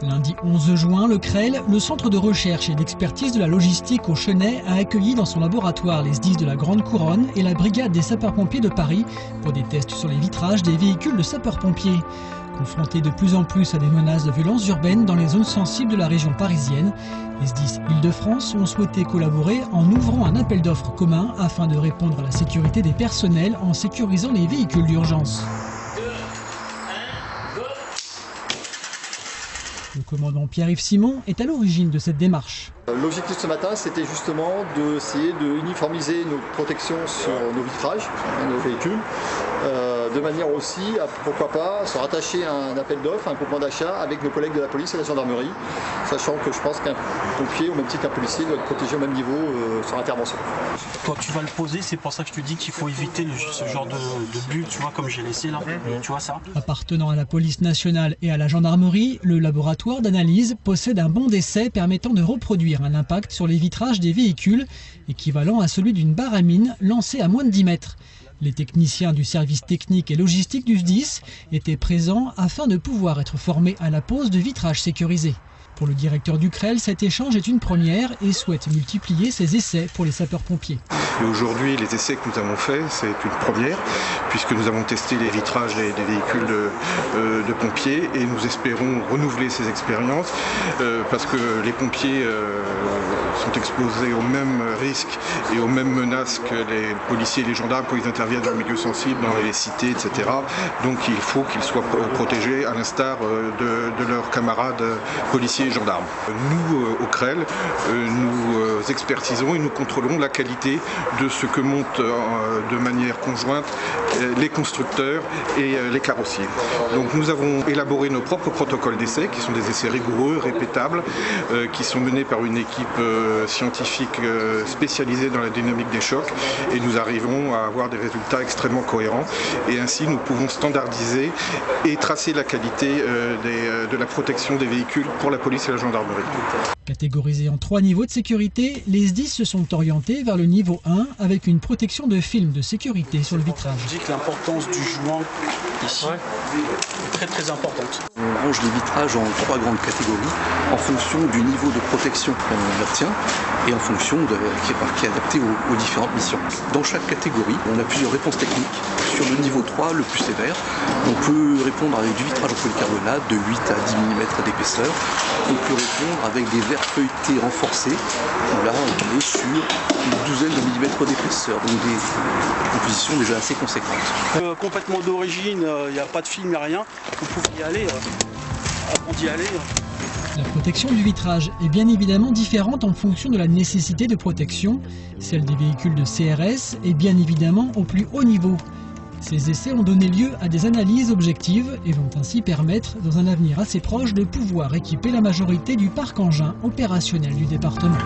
Lundi 11 juin, le CREL, le centre de recherche et d'expertise de la logistique au Chenay, a accueilli dans son laboratoire les SDIS de la Grande Couronne et la brigade des sapeurs-pompiers de Paris pour des tests sur les vitrages des véhicules de sapeurs-pompiers. Confrontés de plus en plus à des menaces de violences urbaines dans les zones sensibles de la région parisienne, les SDIS Île-de-France ont souhaité collaborer en ouvrant un appel d'offres commun afin de répondre à la sécurité des personnels en sécurisant les véhicules d'urgence. Le commandant Pierre-Yves Simon est à l'origine de cette démarche. L'objectif ce matin, c'était justement d'essayer d'uniformiser nos protections sur nos vitrages, nos véhicules, de manière aussi à, pourquoi pas, se rattacher à un appel d'offres, un groupement d'achat avec nos collègues de la police et de la gendarmerie, sachant que je pense qu'un pompier, au même titre qu'un policier, doit être protégé au même niveau sur l'intervention. Toi, tu vas le poser, c'est pour ça que je te dis qu'il faut éviter ce genre de bulle, tu vois, comme j'ai laissé là, tu vois ça. Appartenant à la police nationale et à la gendarmerie, le laboratoire d'analyse possède un bon d'essai permettant de reproduire un impact sur les vitrages des véhicules, équivalent à celui d'une barre à mine lancée à moins de 10 mètres. Les techniciens du service technique et logistique du SDIS étaient présents afin de pouvoir être formés à la pose de vitrages sécurisés. Pour le directeur du CREL, cet échange est une première et souhaite multiplier ses essais pour les sapeurs-pompiers. Aujourd'hui, les essais que nous avons faits, c'est une première, puisque nous avons testé les vitrages des véhicules de pompiers et nous espérons renouveler ces expériences parce que les pompiers sont exposés aux mêmes risques et aux mêmes menaces que les policiers et les gendarmes quand ils interviennent dans le milieu sensible, dans les cités, etc. Donc il faut qu'ils soient protégés à l'instar de leurs camarades policiers et gendarmes. Nous, au CREL, nous expertisons et nous contrôlons la qualité de ce que montent de manière conjointe les constructeurs et les carrossiers. Donc nous avons élaboré nos propres protocoles d'essai, qui sont des essais rigoureux, répétables, qui sont menés par une équipe scientifique spécialisée dans la dynamique des chocs, et nous arrivons à avoir des résultats extrêmement cohérents, et ainsi nous pouvons standardiser et tracer la qualité de la protection des véhicules pour la police et la gendarmerie. Catégorisés en 3 niveaux de sécurité, les SDIS se sont orientés vers le niveau 1 avec une protection de film de sécurité sur le vitrage. Je dis que l'importance du joint ici est très importante. On range les vitrages en 3 grandes catégories en fonction du niveau de protection qu'on obtient et en fonction qui est adapté aux différentes missions. Dans chaque catégorie, on a plusieurs réponses techniques. Sur le niveau 3, le plus sévère, on peut répondre avec du vitrage en polycarbonate de 8 à 10 mm d'épaisseur. On peut répondre avec des verres feuilletés renforcés, où là on est sur une douzaine de millimètres d'épaisseur, donc des compositions déjà assez conséquentes. Complètement d'origine, il n'y a pas de film, il n'y a rien. Vous pouvez y aller, avant d'y aller. La protection du vitrage est bien évidemment différente en fonction de la nécessité de protection. Celle des véhicules de CRS est bien évidemment au plus haut niveau. Ces essais ont donné lieu à des analyses objectives et vont ainsi permettre, dans un avenir assez proche, de pouvoir équiper la majorité du parc engin opérationnel du département.